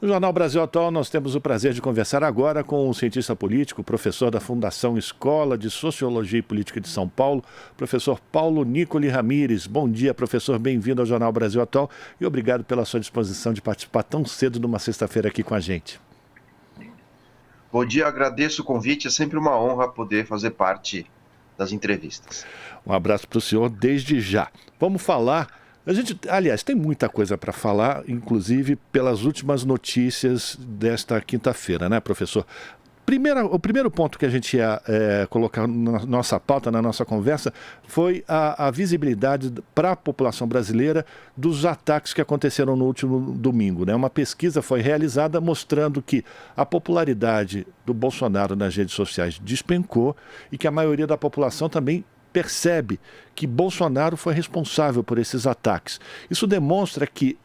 No Jornal Brasil Atual, nós temos o prazer de conversar agora com o cientista político, professor da Fundação Escola de Sociologia e Política de São Paulo, professor Paulo Nicoli Ramires. Bom dia, professor, bem-vindo ao Jornal Brasil Atual e obrigado pela sua disposição de participar tão cedo numa sexta-feira aqui com a gente. Bom dia, agradeço o convite, é sempre uma honra poder fazer parte das entrevistas. Um abraço para o senhor desde já. Vamos falar... Aliás, tem muita coisa para falar, inclusive pelas últimas notícias desta quinta-feira, né, professor? O primeiro ponto que a gente ia colocar na nossa pauta, na nossa conversa, foi a visibilidade para a população brasileira dos ataques que aconteceram no último domingo, né? Uma pesquisa foi realizada mostrando que a popularidade do Bolsonaro nas redes sociais despencou e que a maioria da população também percebe que Bolsonaro foi responsável por esses ataques. Isso demonstra que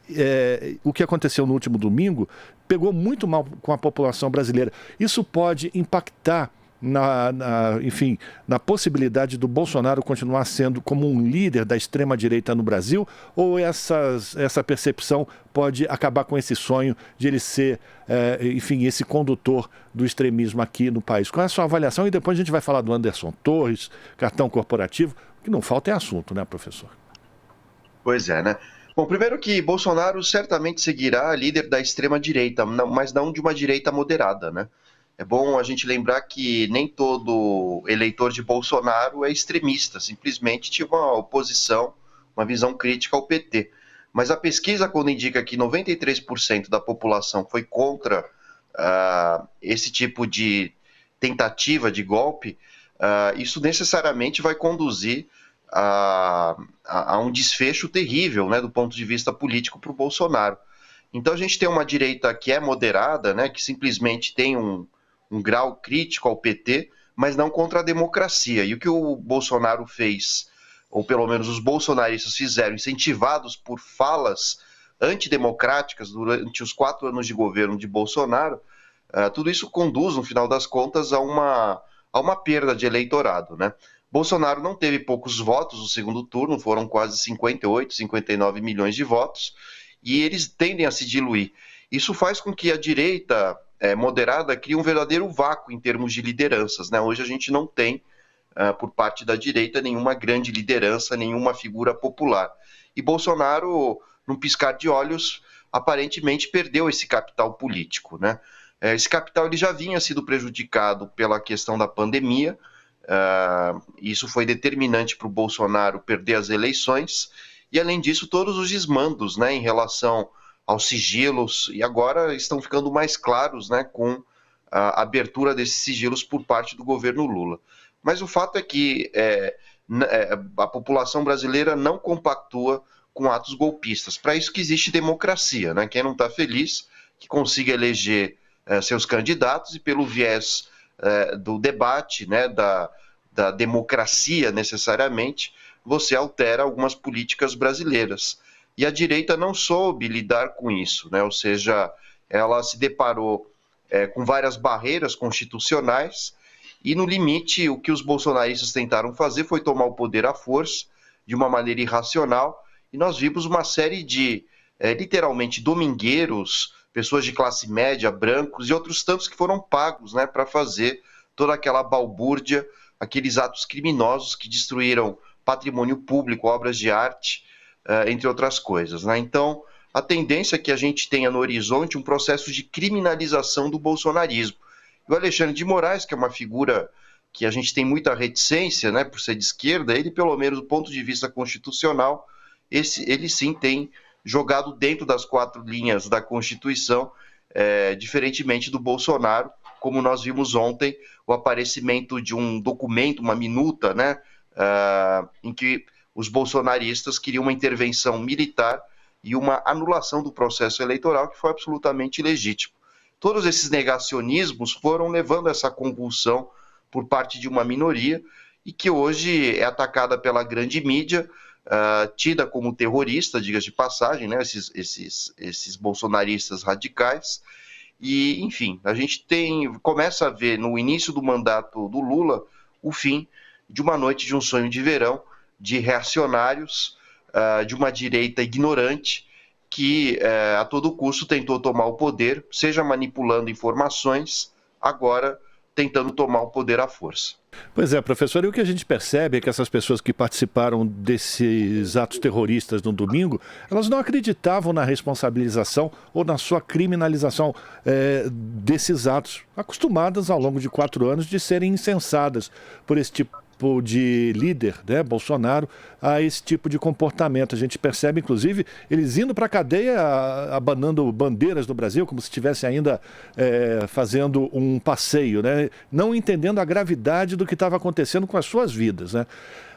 o que aconteceu no último domingo pegou muito mal com a população brasileira. Isso pode impactar na possibilidade do Bolsonaro continuar sendo como um líder da extrema-direita no Brasil, ou essa percepção pode acabar com esse sonho de ele ser, esse condutor do extremismo aqui no país? Qual é a sua avaliação? E depois a gente vai falar do Anderson Torres, cartão corporativo, que não falta é assunto, né, professor? Pois é, né? Bom, primeiro que Bolsonaro certamente seguirá líder da extrema-direita, mas não de uma direita moderada, né? É bom a gente lembrar que nem todo eleitor de Bolsonaro é extremista, simplesmente tinha uma oposição, uma visão crítica ao PT. Mas a pesquisa, quando indica que 93% da população foi contra esse tipo de tentativa de golpe, isso necessariamente vai conduzir a um desfecho terrível, né, do ponto de vista político para o Bolsonaro. Então a gente tem uma direita que é moderada, né, que simplesmente tem um grau crítico ao PT, mas não contra a democracia. E o que o Bolsonaro fez, ou pelo menos os bolsonaristas fizeram, incentivados por falas antidemocráticas durante os 4 anos de governo de Bolsonaro, tudo isso conduz, no final das contas, a uma perda de eleitorado, né? Bolsonaro não teve poucos votos no segundo turno, foram quase 58, 59 milhões de votos, e eles tendem a se diluir. Isso faz com que a direita moderada crie um verdadeiro vácuo em termos de lideranças, né? Hoje a gente não tem, por parte da direita, nenhuma grande liderança, nenhuma figura popular. E Bolsonaro, num piscar de olhos, aparentemente perdeu esse capital político, né? Esse capital ele já vinha sido prejudicado pela questão da pandemia, isso foi determinante para o Bolsonaro perder as eleições, e além disso todos os desmandos, né, em relação aos sigilos, e agora estão ficando mais claros, né, com a abertura desses sigilos por parte do governo Lula. Mas o fato é que a população brasileira não compactua com atos golpistas. Para isso que existe democracia, né? Quem não está feliz, que consiga eleger seus candidatos e pelo viés do debate, né, da democracia necessariamente, você altera algumas políticas brasileiras. E a direita não soube lidar com isso, né? Ou seja, ela se deparou com várias barreiras constitucionais e, no limite, o que os bolsonaristas tentaram fazer foi tomar o poder à força, de uma maneira irracional, e nós vimos uma série de, literalmente, domingueiros, pessoas de classe média, brancos e outros tantos que foram pagos, né, para fazer toda aquela balbúrdia, aqueles atos criminosos que destruíram patrimônio público, obras de arte, entre outras coisas, né? Então, a tendência é que a gente tenha no horizonte um processo de criminalização do bolsonarismo. E o Alexandre de Moraes, que é uma figura que a gente tem muita reticência, né, por ser de esquerda, ele, pelo menos do ponto de vista constitucional, ele sim tem jogado dentro das 4 linhas da Constituição, diferentemente do Bolsonaro, como nós vimos ontem, o aparecimento de um documento, uma minuta, né, em que os bolsonaristas queriam uma intervenção militar e uma anulação do processo eleitoral que foi absolutamente ilegítimo. Todos esses negacionismos foram levando a essa convulsão por parte de uma minoria e que hoje é atacada pela grande mídia, tida como terrorista, diga-se de passagem, né, esses bolsonaristas radicais. E, enfim, a gente começa a ver no início do mandato do Lula o fim de uma noite de um sonho de verão, de reacionários, de uma direita ignorante, que a todo custo tentou tomar o poder, seja manipulando informações, agora tentando tomar o poder à força. Pois é, professor, e o que a gente percebe é que essas pessoas que participaram desses atos terroristas no domingo, elas não acreditavam na responsabilização ou na sua criminalização desses atos, acostumadas ao longo de 4 anos de serem incensadas por esse tipo de líder, né, Bolsonaro, a esse tipo de comportamento. A gente percebe, inclusive, eles indo para a cadeia, abanando bandeiras do Brasil, como se estivesse ainda fazendo um passeio, né, não entendendo a gravidade do que estava acontecendo com as suas vidas, né.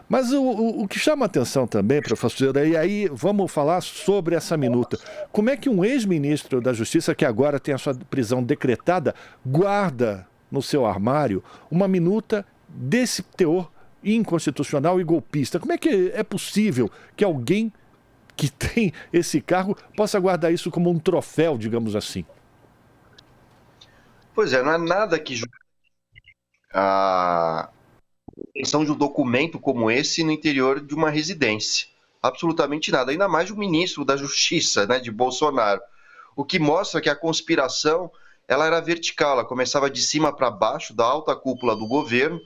Mas o que chama a atenção também, professor, e aí vamos falar sobre essa minuta. Como é que um ex-ministro da Justiça, que agora tem a sua prisão decretada, guarda no seu armário uma minuta desse teor inconstitucional e golpista? Como é que é possível que alguém que tem esse cargo possa guardar isso como um troféu, digamos assim? Pois é, não é nada que a obtenção de um documento como esse no interior de uma residência. Absolutamente nada, ainda mais de um ministro da Justiça, né, de Bolsonaro. O que mostra que a conspiração ela era vertical, ela começava de cima para baixo, da alta cúpula do governo.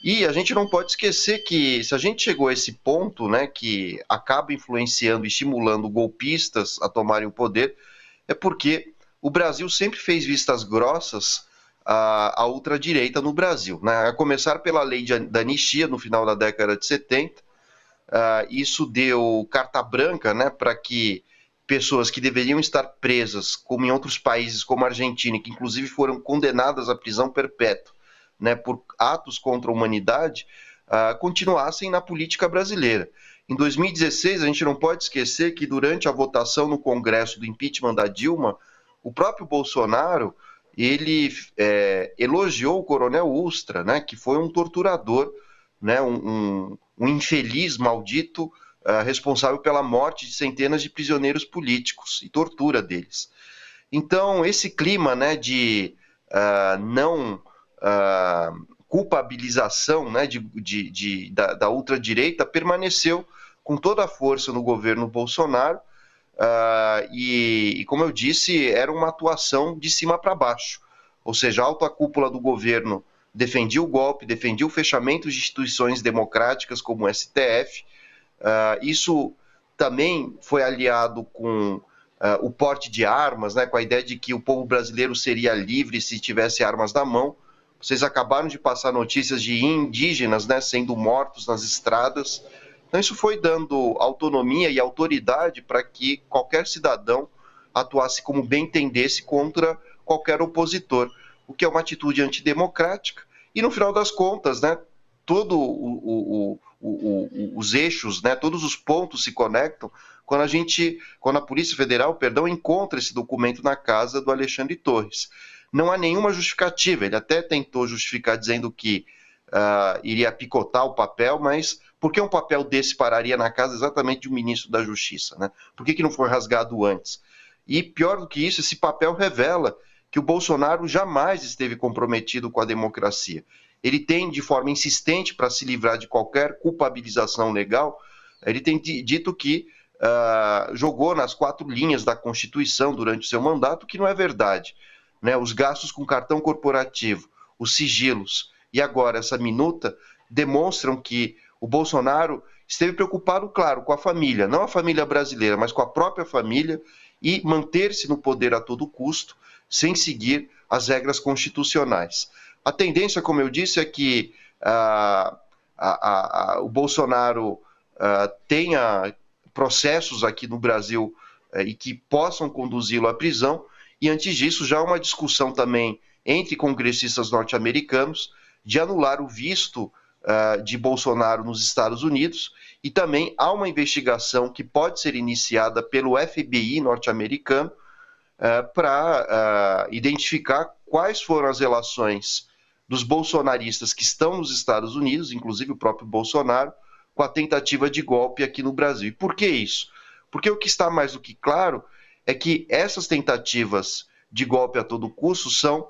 E a gente não pode esquecer que se a gente chegou a esse ponto, né, que acaba influenciando e estimulando golpistas a tomarem o poder, é porque o Brasil sempre fez vistas grossas à ultradireita no Brasil, né? A começar pela lei da anistia no final da década de 70, isso deu carta branca, né, para que pessoas que deveriam estar presas, como em outros países como a Argentina, que inclusive foram condenadas à prisão perpétua, né, por atos contra a humanidade, continuassem na política brasileira. Em 2016, a gente não pode esquecer que durante a votação no Congresso do impeachment da Dilma, o próprio Bolsonaro, ele elogiou o Coronel Ustra, né, que foi um torturador, né, um infeliz maldito, responsável pela morte de centenas de prisioneiros políticos e tortura deles. Então, esse clima, né, de não culpabilização, né, da ultradireita permaneceu com toda a força no governo Bolsonaro, e, como eu disse, era uma atuação de cima para baixo, ou seja, a alta cúpula do governo defendia o golpe, defendia o fechamento de instituições democráticas como o STF. Isso também foi aliado com o porte de armas, né, com a ideia de que o povo brasileiro seria livre se tivesse armas na mão. Vocês acabaram de passar notícias de indígenas, né, sendo mortos nas estradas. Então isso foi dando autonomia e autoridade para que qualquer cidadão atuasse como bem entendesse contra qualquer opositor, o que é uma atitude antidemocrática. E no final das contas, né, todos os eixos, né, todos os pontos se conectam quando a Polícia Federal, encontra esse documento na casa do Alexandre Torres. Não há nenhuma justificativa, ele até tentou justificar dizendo que iria picotar o papel, mas por que um papel desse pararia na casa exatamente de um ministro da Justiça, né? Por que não foi rasgado antes? E pior do que isso, esse papel revela que o Bolsonaro jamais esteve comprometido com a democracia. Ele tem, de forma insistente, para se livrar de qualquer culpabilização legal, ele tem dito que jogou nas 4 linhas da Constituição durante o seu mandato, que não é verdade, né? Os gastos com cartão corporativo, os sigilos e agora essa minuta demonstram que o Bolsonaro esteve preocupado, claro, com a família, não a família brasileira, mas com a própria família, e manter-se no poder a todo custo, sem seguir as regras constitucionais. A tendência, como eu disse, é que o Bolsonaro tenha processos aqui no Brasil e que possam conduzi-lo à prisão, e antes disso já há uma discussão também entre congressistas norte-americanos de anular o visto de Bolsonaro nos Estados Unidos, e também há uma investigação que pode ser iniciada pelo FBI norte-americano para identificar quais foram as relações dos bolsonaristas que estão nos Estados Unidos, inclusive o próprio Bolsonaro, com a tentativa de golpe aqui no Brasil. E por que isso? Porque o que está mais do que claro é que essas tentativas de golpe a todo custo são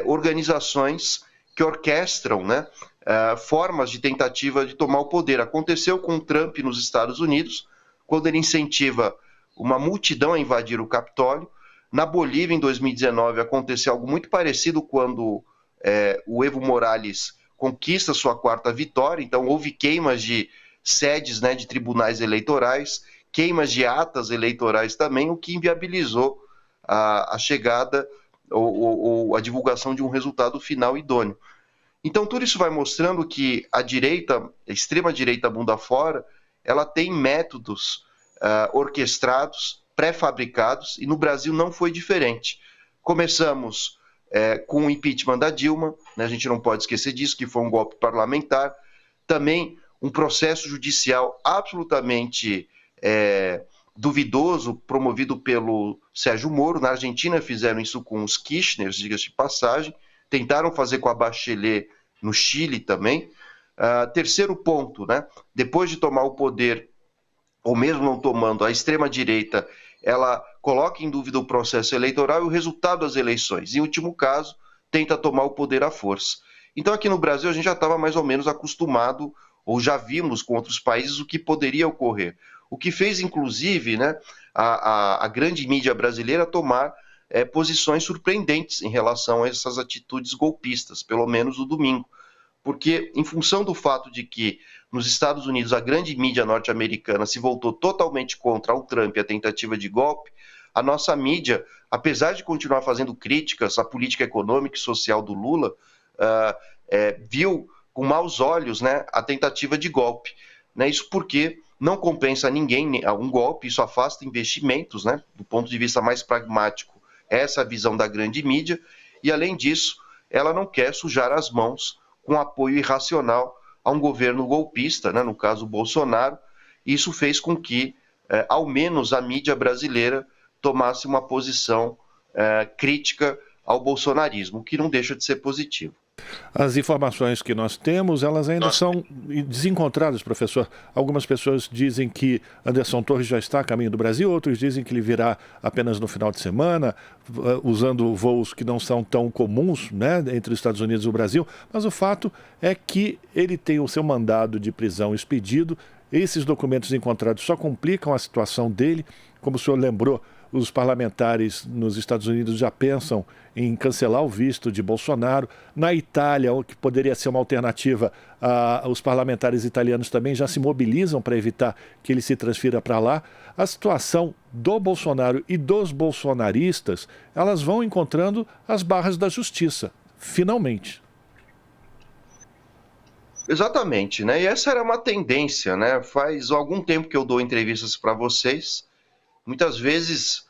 organizações que orquestram, né, formas de tentativa de tomar o poder. Aconteceu com o Trump nos Estados Unidos, quando ele incentiva uma multidão a invadir o Capitólio. Na Bolívia, em 2019, aconteceu algo muito parecido quando o Evo Morales conquista sua quarta vitória. Então, houve queimas de sedes, né, de tribunais eleitorais, queimas de atas eleitorais também, o que inviabilizou a chegada ou a divulgação de um resultado final idôneo. Então, tudo isso vai mostrando que a direita, a extrema-direita bunda fora, ela tem métodos orquestrados, pré-fabricados, e no Brasil não foi diferente. Começamos com o impeachment da Dilma, né, a gente não pode esquecer disso, que foi um golpe parlamentar, também um processo judicial absolutamente duvidoso, promovido pelo Sérgio Moro. Na Argentina fizeram isso com os Kirchners, diga-se de passagem, tentaram fazer com a Bachelet no Chile também. Terceiro ponto, né? Depois de tomar o poder, ou mesmo não tomando, a extrema-direita, ela coloca em dúvida o processo eleitoral e o resultado das eleições. Em último caso, tenta tomar o poder à força. Então, aqui no Brasil, a gente já estava mais ou menos acostumado, ou já vimos com outros países o que poderia ocorrer. O que fez, inclusive, né, a grande mídia brasileira tomar posições surpreendentes em relação a essas atitudes golpistas, pelo menos no domingo. Porque, em função do fato de que nos Estados Unidos a grande mídia norte-americana se voltou totalmente contra o Trump e a tentativa de golpe, a nossa mídia, apesar de continuar fazendo críticas à política econômica e social do Lula, viu com maus olhos, né, a tentativa de golpe. Né? Isso porque não compensa a ninguém um golpe, isso afasta investimentos, né, do ponto de vista mais pragmático. Essa é a visão da grande mídia, e além disso, ela não quer sujar as mãos com apoio irracional a um governo golpista, né, no caso o Bolsonaro. Isso fez com que, ao menos, a mídia brasileira tomasse uma posição crítica ao bolsonarismo, o que não deixa de ser positivo. As informações que nós temos, elas ainda são desencontradas, professor. Algumas pessoas dizem que Anderson Torres já está a caminho do Brasil, outros dizem que ele virá apenas no final de semana, usando voos que não são tão comuns, né, entre os Estados Unidos e o Brasil. Mas o fato é que ele tem o seu mandado de prisão expedido. Esses documentos encontrados só complicam a situação dele. Como o senhor lembrou, os parlamentares nos Estados Unidos já pensam em cancelar o visto de Bolsonaro. Na Itália, o que poderia ser uma alternativa, os parlamentares italianos também já se mobilizam para evitar que ele se transfira para lá. A situação do Bolsonaro e dos bolsonaristas, elas vão encontrando as barras da justiça, finalmente. Exatamente, né? E essa era uma tendência, né? Faz algum tempo que eu dou entrevistas para vocês, muitas vezes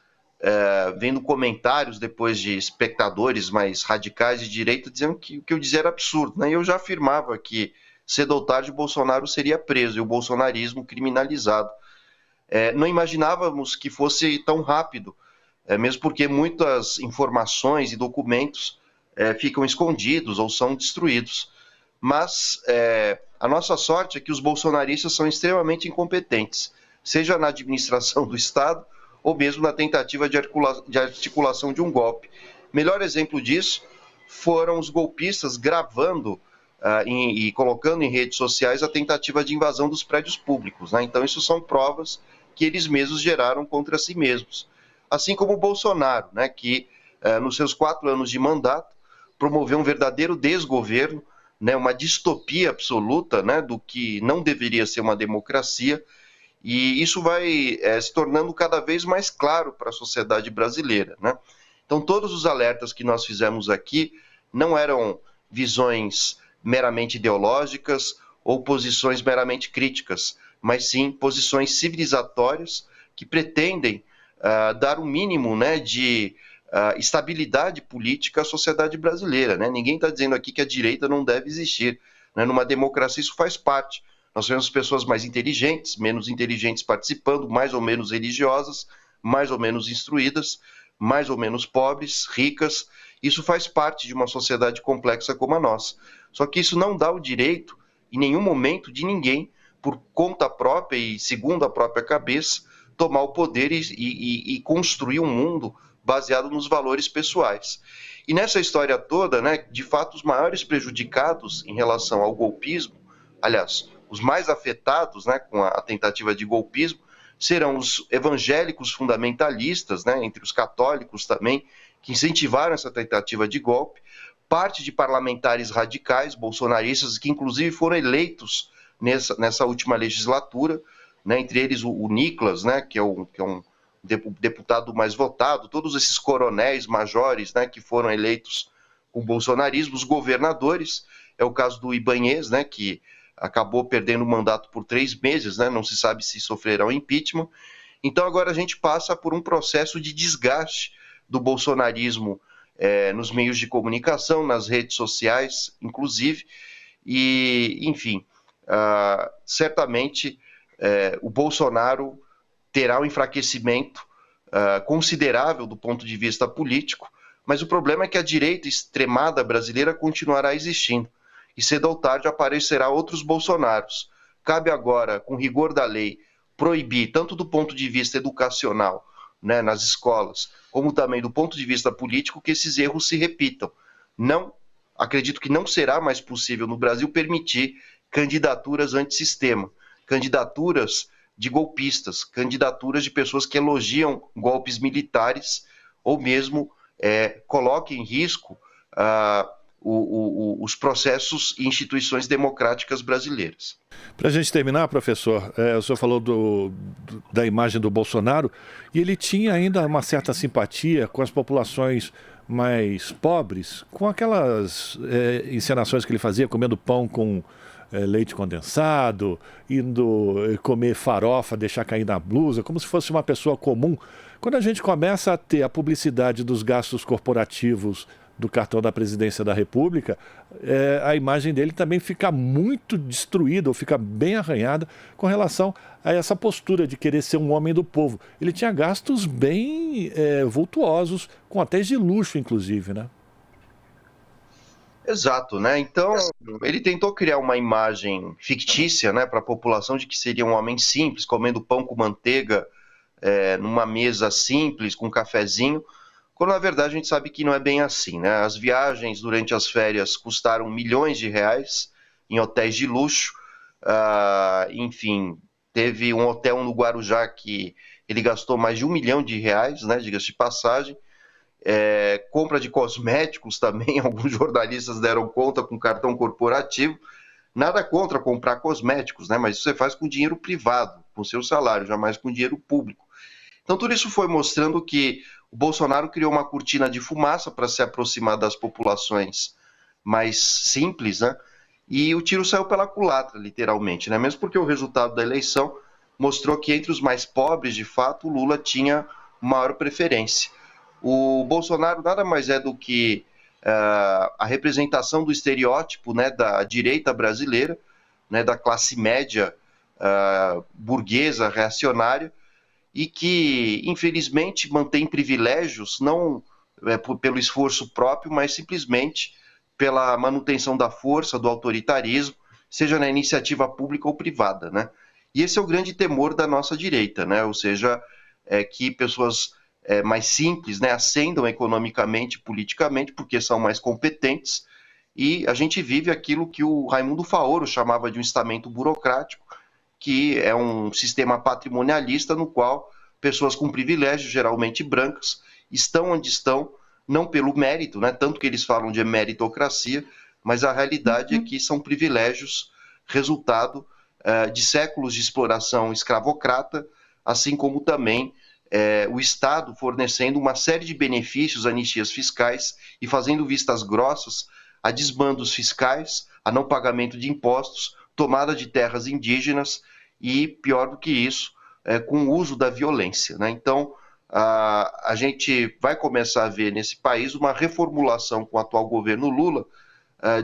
vendo comentários depois de espectadores mais radicais de direita dizendo que o que eu dizia era absurdo, né? E eu já afirmava que cedo ou tarde Bolsonaro seria preso e o bolsonarismo criminalizado. Não imaginávamos que fosse tão rápido, mesmo porque muitas informações e documentos ficam escondidos ou são destruídos. Mas a nossa sorte é que os bolsonaristas são extremamente incompetentes, seja na administração do Estado ou mesmo na tentativa de articulação de um golpe. Melhor exemplo disso foram os golpistas gravando e colocando em redes sociais a tentativa de invasão dos prédios públicos, né? Então isso são provas que eles mesmos geraram contra si mesmos. Assim como o Bolsonaro, né, que nos seus 4 anos de mandato promoveu um verdadeiro desgoverno, né, uma distopia absoluta, né, do que não deveria ser uma democracia. E isso vai se tornando cada vez mais claro para a sociedade brasileira, né? Então, todos os alertas que nós fizemos aqui não eram visões meramente ideológicas ou posições meramente críticas, mas sim posições civilizatórias que pretendem dar o mínimo, né, de estabilidade política à sociedade brasileira, né? Ninguém está dizendo aqui que a direita não deve existir, né? Numa democracia isso faz parte. Nós vemos pessoas mais inteligentes, menos inteligentes participando, mais ou menos religiosas, mais ou menos instruídas, mais ou menos pobres, ricas. Isso faz parte de uma sociedade complexa como a nossa. Só que isso não dá o direito, em nenhum momento, de ninguém, por conta própria e segundo a própria cabeça, tomar o poder e construir um mundo baseado nos valores pessoais. E nessa história toda, né, de fato, os maiores prejudicados em relação ao golpismo, aliás, os mais afetados, né, com a tentativa de golpismo, serão os evangélicos fundamentalistas, né, entre os católicos também, que incentivaram essa tentativa de golpe, parte de parlamentares radicais, bolsonaristas, que inclusive foram eleitos nessa última legislatura, né, entre eles o Nicolas, né, que é um deputado mais votado, todos esses coronéis, majores, né, que foram eleitos com o bolsonarismo, os governadores, é o caso do Ibáñez, né, que acabou perdendo o mandato por 3 meses, né, não se sabe se sofrerá um impeachment. Então agora a gente passa por um processo de desgaste do bolsonarismo nos meios de comunicação, nas redes sociais, inclusive, e, enfim, certamente o Bolsonaro terá um enfraquecimento considerável do ponto de vista político, mas o problema é que a direita extremada brasileira continuará existindo, e cedo ou tarde aparecerá outros Bolsonaros. Cabe agora, com rigor da lei, proibir, tanto do ponto de vista educacional, né, nas escolas, como também do ponto de vista político, que esses erros se repitam. Acredito que não será mais possível no Brasil permitir candidaturas antissistema, candidaturas de golpistas, candidaturas de pessoas que elogiam golpes militares ou mesmo coloquem em risco os processos e instituições democráticas brasileiras. Para a gente terminar, professor, o senhor falou da imagem do Bolsonaro, e ele tinha ainda uma certa simpatia com as populações mais pobres, com aquelas encenações que ele fazia, comendo pão com leite condensado, indo comer farofa, deixar cair na blusa, como se fosse uma pessoa comum. Quando a gente começa a ter a publicidade dos gastos corporativos do cartão da presidência da República, a imagem dele também fica muito destruída, ou fica bem arranhada com relação a essa postura de querer ser um homem do povo. Ele tinha gastos bem vultuosos, com hotéis de luxo, inclusive, né? Exato, né? Então, ele tentou criar uma imagem fictícia, né, para a população de que seria um homem simples, comendo pão com manteiga, numa mesa simples, com um cafezinho, quando na verdade a gente sabe que não é bem assim, né? As viagens durante as férias custaram milhões de reais em hotéis de luxo, enfim, teve um hotel no Guarujá que ele gastou mais de R$1 milhão, né, diga-se de passagem, compra de cosméticos também, alguns jornalistas deram conta com cartão corporativo, nada contra comprar cosméticos, né, mas isso você faz com dinheiro privado, com seu salário, jamais com dinheiro público. Então tudo isso foi mostrando que o Bolsonaro criou uma cortina de fumaça para se aproximar das populações mais simples, né? E o tiro saiu pela culatra, literalmente, né? Mesmo porque o resultado da eleição mostrou que entre os mais pobres, de fato, o Lula tinha maior preferência. O Bolsonaro nada mais é do que a representação do estereótipo, né, da direita brasileira, né, da classe média burguesa, reacionária, e que, infelizmente, mantém privilégios, não pelo esforço próprio, mas simplesmente pela manutenção da força, do autoritarismo, seja na iniciativa pública ou privada, né? E esse é o grande temor da nossa direita, né? Ou seja, que pessoas mais simples, né, ascendam economicamente, politicamente, porque são mais competentes, e a gente vive aquilo que o Raimundo Faoro chamava de um estamento burocrático, que é um sistema patrimonialista no qual pessoas com privilégios, geralmente brancas, estão onde estão, não pelo mérito, né? Tanto que eles falam de meritocracia, mas a realidade é que são privilégios resultado de séculos de exploração escravocrata, assim como também o Estado fornecendo uma série de benefícios, anistias fiscais e fazendo vistas grossas a desmandos fiscais, a não pagamento de impostos, tomada de terras indígenas e, pior do que isso, com o uso da violência, né? Então, a gente vai começar a ver nesse país uma reformulação com o atual governo Lula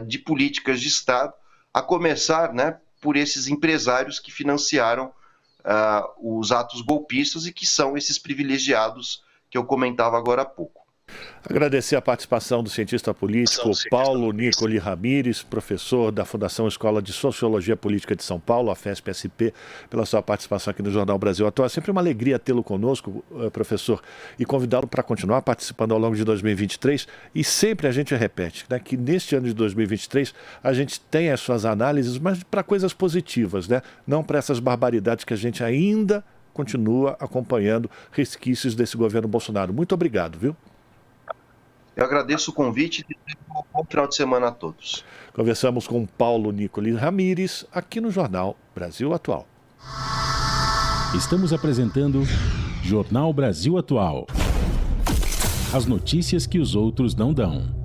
de políticas de Estado, a começar, né, por esses empresários que financiaram os atos golpistas e que são esses privilegiados que eu comentava agora há pouco. Agradecer a participação do cientista político Paulo Nicoli Ramires, professor da Fundação Escola de Sociologia Política de São Paulo, a FESP-SP, pela sua participação aqui no Jornal Brasil Atual. É sempre uma alegria tê-lo conosco, professor, e convidá-lo para continuar participando ao longo de 2023. E sempre a gente repete, né, que neste ano de 2023 a gente tem as suas análises, mas para coisas positivas, né? Não para essas barbaridades que a gente ainda continua acompanhando resquícios desse governo Bolsonaro. Muito obrigado, viu? Eu agradeço o convite e um bom final de semana a todos. Conversamos com Paulo Nicolini Ramires, aqui no Jornal Brasil Atual. Estamos apresentando Jornal Brasil Atual. As notícias que os outros não dão.